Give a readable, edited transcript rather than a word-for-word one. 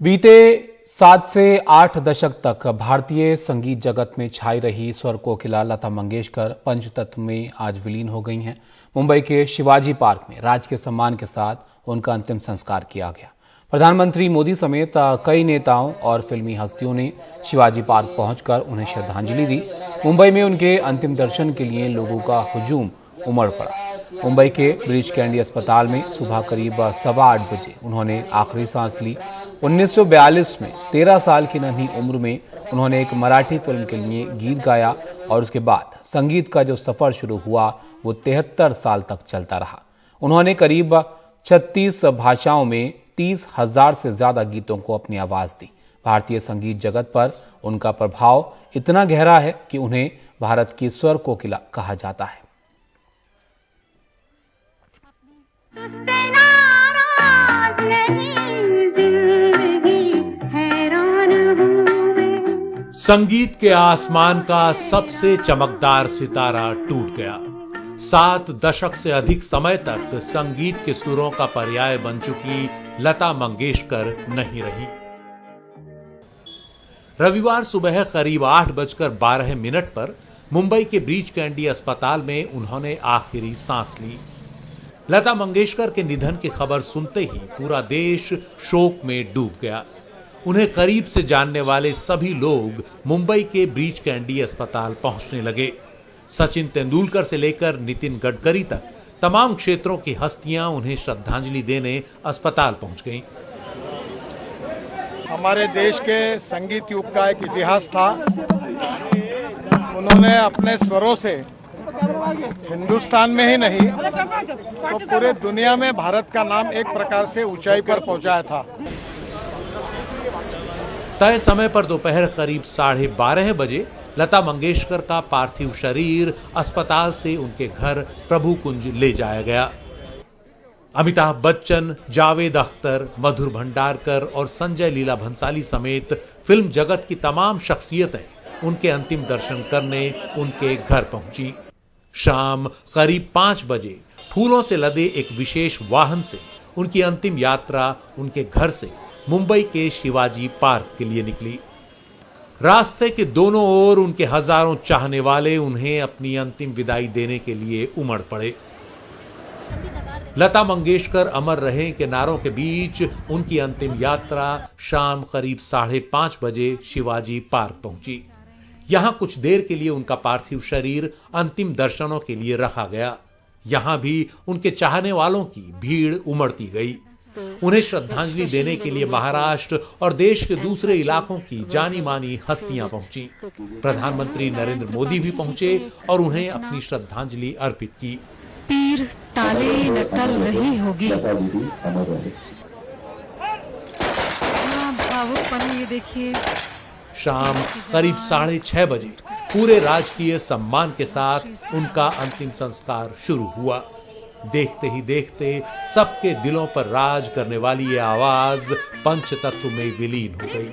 बीते 7 से 8 दशक तक भारतीय संगीत जगत में छाई रही स्वर कोकिला लता मंगेशकर पंचतत्व में आज विलीन हो गई हैं। मुंबई के शिवाजी पार्क में राजकीय सम्मान के साथ उनका अंतिम संस्कार किया गया। प्रधानमंत्री मोदी समेत कई नेताओं और फिल्मी हस्तियों ने शिवाजी पार्क पहुंचकर उन्हें श्रद्धांजलि दी। मुंबई में उनके अंतिम दर्शन के लिए लोगों का हुजूम उमड़ पड़ा। मुंबई के ब्रीच कैंडी अस्पताल में सुबह करीब 8:15 बजे उन्होंने आखिरी सांस ली। 1942 में 13 साल की नन्ही उम्र में उन्होंने एक मराठी फिल्म के लिए गीत गाया और उसके बाद संगीत का जो सफर शुरू हुआ वो 73 साल तक चलता रहा। उन्होंने करीब 36 भाषाओं में 30,000 से ज्यादा गीतों को अपनी आवाज दी। भारतीय संगीत जगत पर उनका प्रभाव इतना गहरा है कि उन्हें भारत की स्वर कोकिला कहा जाता है। संगीत के आसमान का सबसे चमकदार सितारा टूट गया। 7 दशक से अधिक समय तक संगीत के सुरों का पर्याय बन चुकी लता मंगेशकर नहीं रही। रविवार सुबह करीब 8:12 पर मुंबई के ब्रीच कैंडी अस्पताल में उन्होंने आखिरी सांस ली। लता मंगेशकर के निधन की खबर सुनते ही पूरा देश शोक में डूब गया। उन्हें करीब से जानने वाले सभी लोग मुंबई के ब्रीच कैंडी अस्पताल पहुंचने लगे। सचिन तेंदुलकर से लेकर नितिन गडकरी तक तमाम क्षेत्रों की हस्तियां उन्हें श्रद्धांजलि देने अस्पताल पहुंच गईं। हमारे देश के संगीत युग का एक इतिहास था। उन्होंने अपने स्वरों से हिंदुस्तान में ही नहीं तो पूरे दुनिया में भारत का नाम एक प्रकार से ऊंचाई पर पहुंचाया था। तय समय पर दोपहर करीब 12:30 बजे लता मंगेशकर का पार्थिव शरीर अस्पताल से उनके घर प्रभु कुंज ले जाया गया। अमिताभ बच्चन, जावेद अख्तर, मधुर भंडारकर और संजय लीला भंसाली समेत फिल्म जगत की तमाम शख्सियतें उनके अंतिम दर्शन करने उनके घर पहुंची। शाम करीब 5 बजे फूलों से लदे एक विशेष वाहन से उनकी अंतिम यात्रा उनके घर से मुंबई के शिवाजी पार्क के लिए निकली। रास्ते के दोनों ओर उनके हजारों चाहने वाले उन्हें अपनी अंतिम विदाई देने के लिए उमड़ पड़े। लता मंगेशकर अमर रहें के नारों के बीच उनकी अंतिम यात्रा शाम करीब 5:30 बजे शिवाजी पार्क पहुंची। यहां कुछ देर के लिए उनका पार्थिव शरीर अंतिम दर्शनों के लिए रखा गया। यहां भी उनके चाहने वालों की भीड़ उमड़ती गई। उन्हें श्रद्धांजलि देने के लिए महाराष्ट्र और देश के दूसरे इलाकों की जानी मानी हस्तियां पहुंची। प्रधानमंत्री नरेंद्र मोदी भी पहुंचे और उन्हें अपनी श्रद्धांजलि अर्पित की। पीर टाले न टल रही होगी। भावुकपन ये देखिए। शाम करीब 6:30 बजे पूरे राजकीय सम्मान के साथ उनका अंतिम संस्कार शुरू हुआ। देखते ही देखते सबके दिलों पर राज करने वाली ये आवाज पंचतत्व में विलीन हो गई।